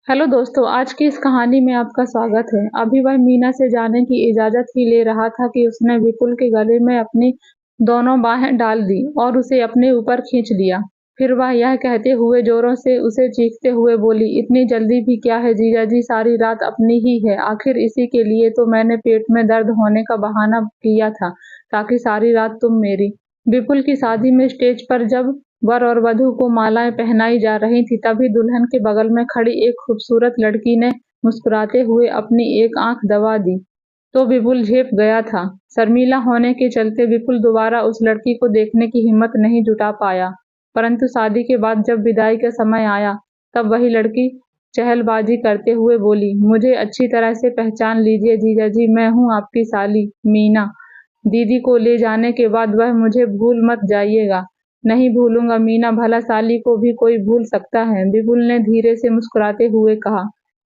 Hello दोस्तों, आज की इस कहानी में आपका स्वागत है। अभी वह मीना से जाने की इजाज़त ही ले रहा था कि उसने विपुल के गले में अपनी दोनों बाहें डाल दी और उसे अपने ऊपर खींच लिया। फिर वह यह कहते हुए ज़ोरों से उसे चीखते हुए बोली, इतनी जल्दी भी क्या है जीजाजी, सारी रात अपनी ही है। आखिर इसी के लिए तो मैंने पेट में दर्द होने का बहाना किया था, ताकि सारी रात तुम मेरी। विपुल की शादी में स्टेज पर जब वर और वधू को मालाएं पहनाई जा रही थी, तभी दुल्हन के बगल में खड़ी एक खूबसूरत लड़की ने मुस्कुराते हुए अपनी एक आंख दबा दी, तो विपुल झेप गया था। शर्मीला होने के चलते विपुल दोबारा उस लड़की को देखने की हिम्मत नहीं जुटा पाया। परंतु शादी के बाद जब विदाई का समय आया, तब वही लड़की चहलबाजी करते हुए बोली, मुझे अच्छी तरह से पहचान लीजिए जीजाजी, मैं हूँ आपकी साली मीना। दीदी को ले जाने के बाद वह मुझे भूल मत जाइएगा। नहीं भूलूंगा मीना, भला साली को भी कोई भूल सकता है? विपुल ने धीरे से मुस्कुराते हुए कहा।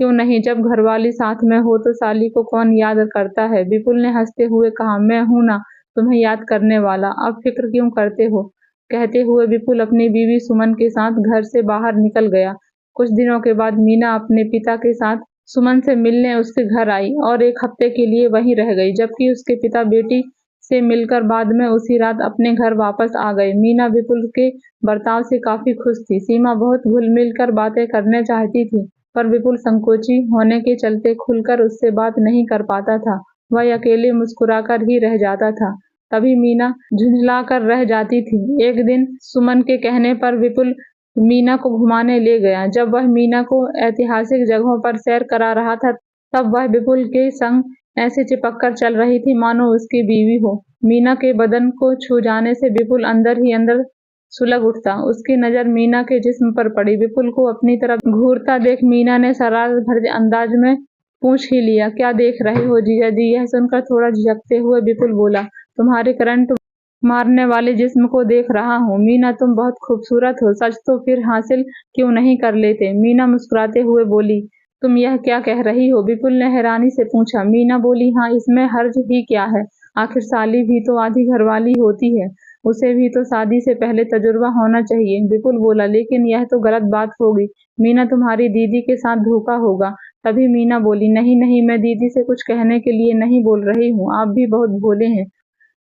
क्यों नहीं, जब घरवाली साथ में हो तो साली को कौन याद करता है? विपुल ने हंसते हुए कहा, मैं हूं ना तुम्हें याद करने वाला, अब फिक्र क्यों करते हो? कहते हुए विपुल अपनी बीवी सुमन के साथ घर से बाहर निकल गया। कुछ दिनों के बाद मीना अपने पिता के साथ सुमन से मिलने उसके घर आई और एक हफ्ते के लिए वहीं रह गई, जबकि उसके पिता बेटी से मिलकर बाद में उसी रात अपने घर वापस आ गए। मीना विपुल के बर्ताव से काफी खुश थी। सीमा बहुत घुल-मिल कर बातें करने चाहती थी, पर विपुल संकोची होने के चलते खुलकर उससे बात नहीं कर पाता था। वह अकेले मुस्कुराकर ही रह जाता था। तभी मीना झुंझलाकर रह जाती थी। एक दिन सुमन के कहने पर विपुल मीना को घुमाने ले गया। जब वह मीना को ऐतिहासिक जगहों पर सैर करा रहा था, तब वह विपुल के संग ऐसे चिपक कर चल रही थी मानो उसकी बीवी हो। मीना के बदन को छू जाने से विपुल अंदर ही अंदर सुलग उठता। उसकी नजर मीना के जिस्म पर पड़ी। विपुल को अपनी तरफ घूरता देख मीना ने शरारत भरे अंदाज में पूछ ही लिया, क्या देख रहे हो जीजाजी? यह सुनकर थोड़ा झिझकते हुए विपुल बोला, तुम्हारे करंट मारने वाले जिस्म को देख रहा हूँ। मीना, तुम बहुत खूबसूरत हो, सच तो फिर हासिल क्यों नहीं कर लेते? मीना मुस्कुराते हुए बोली, तुम यह क्या कह रही हो? विपुल ने हैरानी से पूछा। मीना बोली, हाँ, इसमें हर्ज ही क्या है? आखिर साली भी तो आधी घरवाली होती है, उसे भी तो शादी से पहले तजुर्बा होना चाहिए। विपुल बोला, लेकिन यह तो गलत बात होगी मीना, तुम्हारी दीदी के साथ धोखा होगा। तभी मीना बोली, नहीं नहीं, मैं दीदी से कुछ कहने के लिए नहीं बोल रही हूँ, आप भी बहुत भोले हैं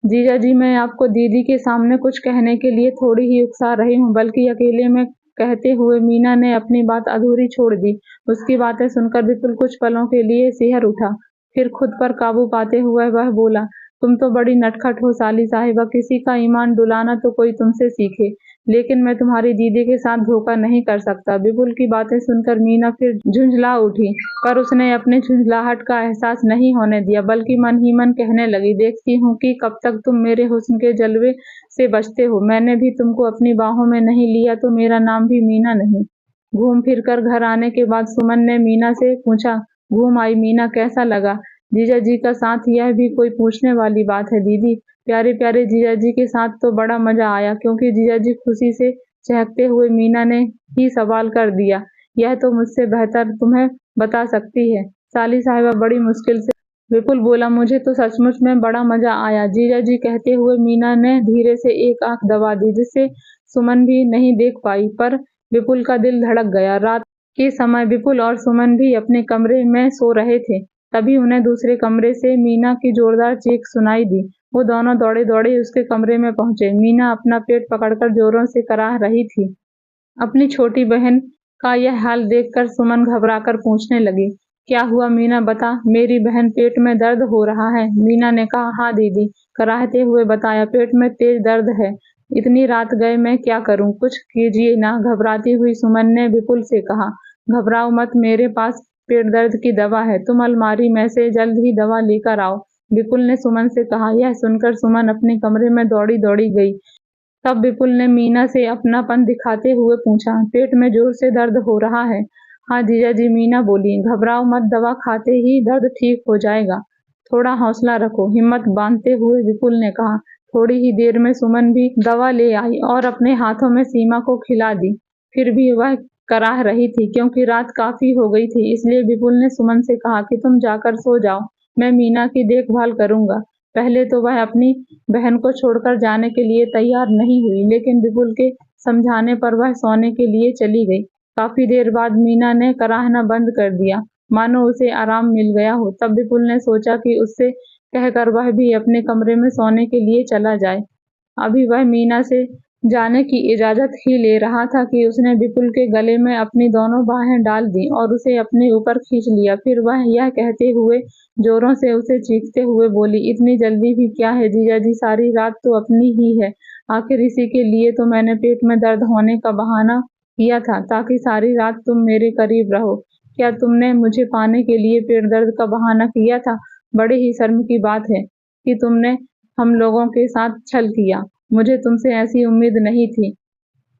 जीजाजी। मैं आपको दीदी के सामने कुछ कहने के लिए थोड़ी ही उकसा रही हूँ, बल्कि अकेले में। कहते हुए मीना ने अपनी बात अधूरी छोड़ दी। उसकी बातें सुनकर विपुल कुछ पलों के लिए सिहर उठा, फिर खुद पर काबू पाते हुए वह बोला, तुम तो बड़ी नटखट हो साली साहिबा, किसी का ईमान डुलाना तो कोई तुमसे सीखे, लेकिन मैं तुम्हारी दीदी के साथ धोखा नहीं कर सकता। विपुल की बातें सुनकर मीना फिर झुंझला उठी, पर उसने अपने झुंझलाहट का एहसास नहीं होने दिया, बल्कि मन ही मन कहने लगी, देखती हूँ कि कब तक तुम मेरे हुस्न के जलवे से बचते हो। मैंने भी तुमको अपनी बाहों में नहीं लिया तो मेरा नाम भी मीना नहीं। घूम फिर कर घर आने के बाद सुमन ने मीना से पूछा, घूम आई मीना, कैसा लगा जीजा जी का साथ? यह भी कोई पूछने वाली बात है दीदी, प्यारे प्यारे जीजा जी के साथ तो बड़ा मजा आया। क्योंकि जीजा जी खुशी से चहकते हुए मीना ने ही सवाल कर दिया, यह तो मुझसे बेहतर तुम्हें बता सकती है साली साहिबा, बड़ी मुश्किल से। विपुल बोला, मुझे तो सचमुच में बड़ा मजा आया जीजा जी। कहते हुए मीना ने धीरे से एक आंख दबा दी, जिससे सुमन भी नहीं देख पाई, पर विपुल का दिल धड़क गया। रात के समय विपुल और सुमन भी अपने कमरे में सो रहे थे, तभी उन्हें दूसरे कमरे से मीना की जोरदार चीख सुनाई दी। वो दोनों दौड़े दौड़े उसके कमरे में पहुंचे। मीना अपना पेट पकड़कर जोरों से कराह रही थी। अपनी छोटी बहन का यह हाल देखकर सुमन घबराकर पूछने लगी, क्या हुआ मीना, बता। मेरी बहन, पेट में दर्द हो रहा है? मीना ने कहा, हाँ दीदी, कराहते हुए बताया, पेट में तेज दर्द है। इतनी रात गए मैं क्या करूं, कुछ कीजिए ना। घबराती हुई सुमन ने विपुल से कहा, घबराओ मत, मेरे पास पेट दर्द की दवा है, तुम अलमारी में से जल्द ही दवा लेकर आओ, विपुल ने सुमन से कहा। यह सुनकर सुमन अपने कमरे में दौड़ी दौड़ी गई। तब विपुल ने मीना से अपनापन दिखाते हुए पूछा, पेट में जोर से दर्द हो रहा है? हाँ जीजाजी, मीना बोली। घबराओ मत, दवा खाते ही दर्द ठीक हो जाएगा, थोड़ा हौसला रखो, हिम्मत बांधते हुए विपुल ने कहा। थोड़ी ही देर में सुमन भी दवा ले आई और अपने हाथों में सीमा को खिला दी। फिर भी वह कराह रही थी, क्योंकि रात काफी हो गई थी। इसलिए विपुल ने सुमन से कहा कि तुम जाकर सो जाओ, मैं मीना की देखभाल करूंगा। पहले तो वह अपनी बहन को छोड़कर जाने के लिए तैयार नहीं हुई, लेकिन विपुल के समझाने पर वह सोने के लिए चली गई। काफी देर बाद मीना ने कराहना बंद कर दिया, मानो उसे आराम मिल गया हो। तब विपुल ने सोचा कि उससे कहकर वह भी अपने कमरे में सोने के लिए चला जाए। अभी वह मीना से जाने की इजाजत ही ले रहा था कि उसने विपुल के गले में अपनी दोनों बाहें डाल दी और उसे अपने ऊपर खींच लिया। फिर वह यह कहते हुए जोरों से उसे चीखते हुए बोली, इतनी जल्दी भी क्या है जीजा जी, सारी रात तो अपनी ही है। आखिर इसी के लिए तो मैंने पेट में दर्द होने का बहाना किया था, ताकि सारी रात तुम मेरे करीब रहो। क्या तुमने मुझे पाने के लिए पेट दर्द का बहाना किया था? बड़े ही शर्म की बात है कि तुमने हम लोगों के साथ छल किया। मुझे तुमसे ऐसी उम्मीद नहीं थी।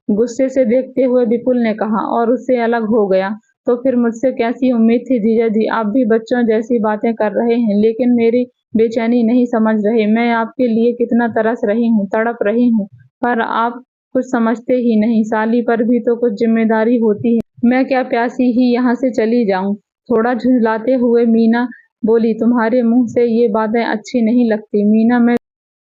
गुस्से से देखते हुए विपुल ने कहा और उससे अलग हो गया। तो फिर मुझसे कैसी उम्मीद थी जीजा जी? आप भी बच्चों जैसी बातें कर रहे हैं, लेकिन मेरी बेचैनी नहीं समझ रहे। मैं आपके लिए कितना तरस रही हूँ, तड़प रही हूँ, पर आप कुछ समझते ही नहीं। साली पर भी तो कुछ जिम्मेदारी होती है। मैं क्या प्यासी ही यहाँ से चली जाऊँ? थोड़ा झुंझलाते हुए मीना बोली, तुम्हारे मुंह से ये बातें अच्छी नहीं लगती। मीना, मैं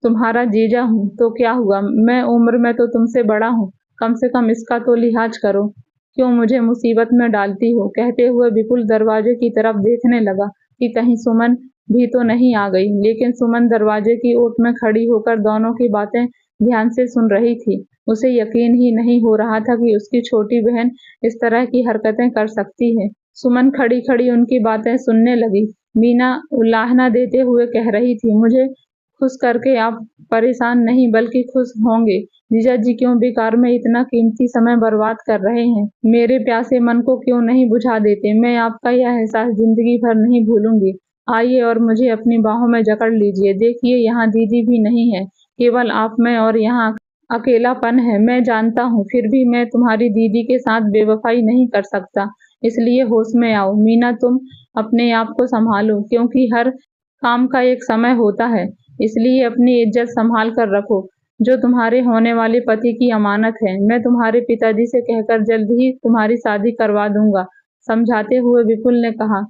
तुम्हारा जीजा हूँ तो क्या हुआ? मैं उम्र में तो तुमसे बड़ा हूँ, कम से कम इसका तो लिहाज करो। क्यों मुझे मुसीबत में डालती हो? कहते हुए विपुल दरवाजे की तरफ देखने लगा कि कहीं सुमन भी तो नहीं आ गई, लेकिन सुमन दरवाजे की ओट में खड़ी होकर दोनों की बातें ध्यान से सुन रही थी। उसे यकीन ही नहीं हो रहा था कि उसकी छोटी बहन इस तरह की हरकतें कर सकती है। सुमन खड़ी खड़ी उनकी बातें सुनने लगी। मीना उल्लाहना देते हुए कह रही थी, मुझे खुश करके आप परेशान नहीं बल्कि खुश होंगे। जीजा जी क्यों बेकार में इतना कीमती समय बर्बाद कर रहे हैं? मेरे प्यासे मन को क्यों नहीं बुझा देते? मैं आपका यह एहसास जिंदगी भर नहीं भूलूंगी। आइए और मुझे अपनी बाहों में जकड़ लीजिए। देखिए, यहाँ दीदी भी नहीं है, केवल आप, मैं और यहाँ अकेलापन है। मैं जानता हूँ, फिर भी मैं तुम्हारी दीदी के साथ बेवफाई नहीं कर सकता। इसलिए होश में आओ। मीना, तुम अपने आप को संभालो, क्योंकि हर काम का एक समय होता है। इसलिए अपनी इज्जत संभाल कर रखो, जो तुम्हारे होने वाले पति की अमानत है। मैं तुम्हारे पिताजी से कहकर जल्द ही तुम्हारी शादी करवा दूंगा। समझाते हुए विपुल ने कहा,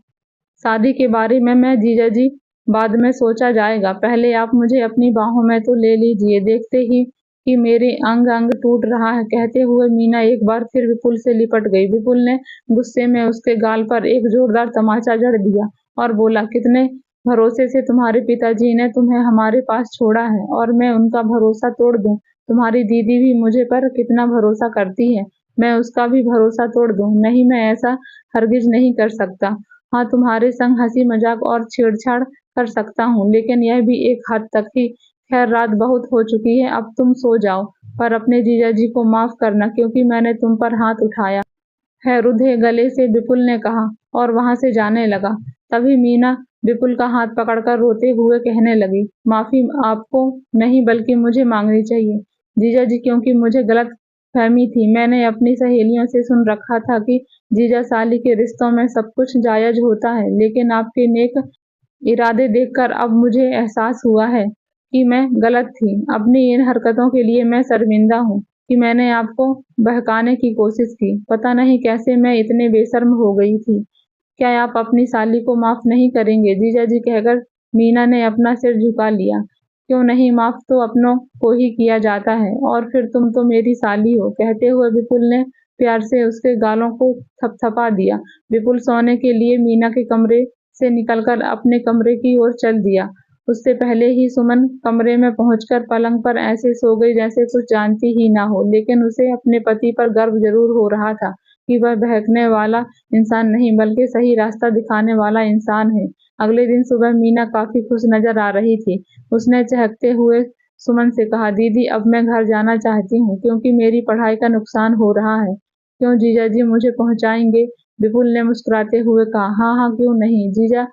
शादी के बारे में मैं जीजा जी बाद में सोचा जाएगा, पहले आप मुझे अपनी बाहों में तो ले लीजिए। देखते ही कि मेरे अंग अंग टूट रहा है। कहते हुए मीना एक बार फिर विपुल से लिपट गई। विपुल ने गुस्से में उसके गाल पर एक जोरदार तमाचा जड़ दिया और बोला, कितने भरोसे से तुम्हारे पिताजी ने तुम्हें हमारे पास छोड़ा है और मैं उनका भरोसा तोड़ दूं? तुम्हारी दीदी भी मुझे पर कितना भरोसा करती है, मैं उसका भी भरोसा तोड़ दूं? नहीं, मैं ऐसा हरगिज नहीं कर सकता। हाँ, तुम्हारे संग हंसी मजाक और छेड़छाड़ कर सकता हूँ, लेकिन यह भी एक हद तक ही। खैर, रात बहुत हो चुकी है, अब तुम सो जाओ, पर अपने जीजा जी को माफ करना, क्योंकि मैंने तुम पर हाथ उठाया है। रुधे गले से विपुल ने कहा और वहां से जाने लगा। तभी मीना विपुल का हाथ पकड़कर रोते हुए कहने लगी, माफी आपको नहीं बल्कि मुझे मांगनी चाहिए जीजा जी, क्योंकि मुझे गलत फहमी थी। मैंने अपनी सहेलियों से सुन रखा था कि जीजा साली के रिश्तों में सब कुछ जायज होता है, लेकिन आपके नेक इरादे देखकर अब मुझे एहसास हुआ है कि मैं गलत थी। अपनी इन हरकतों के लिए मैं शर्मिंदा हूँ कि मैंने आपको बहकाने की कोशिश की। पता नहीं कैसे मैं इतने बेशर्म हो गई थी। क्या आप अपनी साली को माफ नहीं करेंगे? जीजा जी कहकर मीना ने अपना सिर झुका लिया। क्यों नहीं, माफ तो अपनों को ही किया जाता है, और फिर तुम तो मेरी साली हो। कहते हुए विपुल ने प्यार से उसके गालों को थपथपा दिया। विपुल सोने के लिए मीना के कमरे से निकलकर अपने कमरे की ओर चल दिया। उससे पहले ही सुमन कमरे में पहुंचकर पलंग पर ऐसे सो गई जैसे कुछ जानती ही ना हो, लेकिन उसे अपने पति पर गर्व जरूर हो रहा था कि वह बहकने वाला इंसान नहीं बल्कि सही रास्ता दिखाने वाला इंसान है। अगले दिन सुबह मीना काफी खुश नजर आ रही थी। उसने चहकते हुए सुमन से कहा, दीदी, अब मैं घर जाना चाहती हूँ, क्योंकि मेरी पढ़ाई का नुकसान हो रहा है। क्यों जीजा जी, मुझे पहुंचाएंगे? विपुल ने मुस्कुराते हुए कहा, हाँ हाँ, क्यों नहीं। जीजा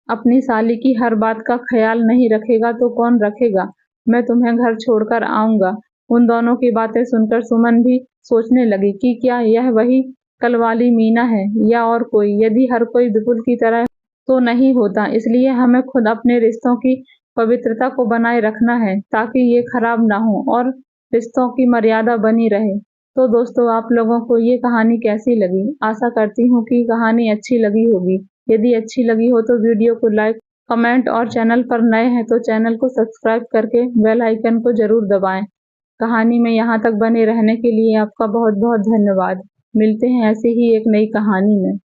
अपनी साली की हर बात का ख्याल नहीं रखेगा तो कौन रखेगा? मैं तुम्हें घर छोड़कर आऊंगा। उन दोनों की बातें सुनकर सुमन भी सोचने लगी कि क्या यह वही कल वाली मीना है या और कोई। यदि हर कोई विपुल की तरह तो नहीं होता, इसलिए हमें खुद अपने रिश्तों की पवित्रता को बनाए रखना है, ताकि ये खराब ना हो और रिश्तों की मर्यादा बनी रहे। तो दोस्तों, आप लोगों को ये कहानी कैसी लगी? आशा करती हूँ कि कहानी अच्छी लगी होगी। यदि अच्छी लगी हो तो वीडियो को लाइक, कमेंट और चैनल पर नए हैं तो चैनल को सब्सक्राइब करके बेल आइकन को जरूर दबाएं। कहानी में यहाँ तक बने रहने के लिए आपका बहुत बहुत धन्यवाद। मिलते हैं ऐसे ही एक नई कहानी में।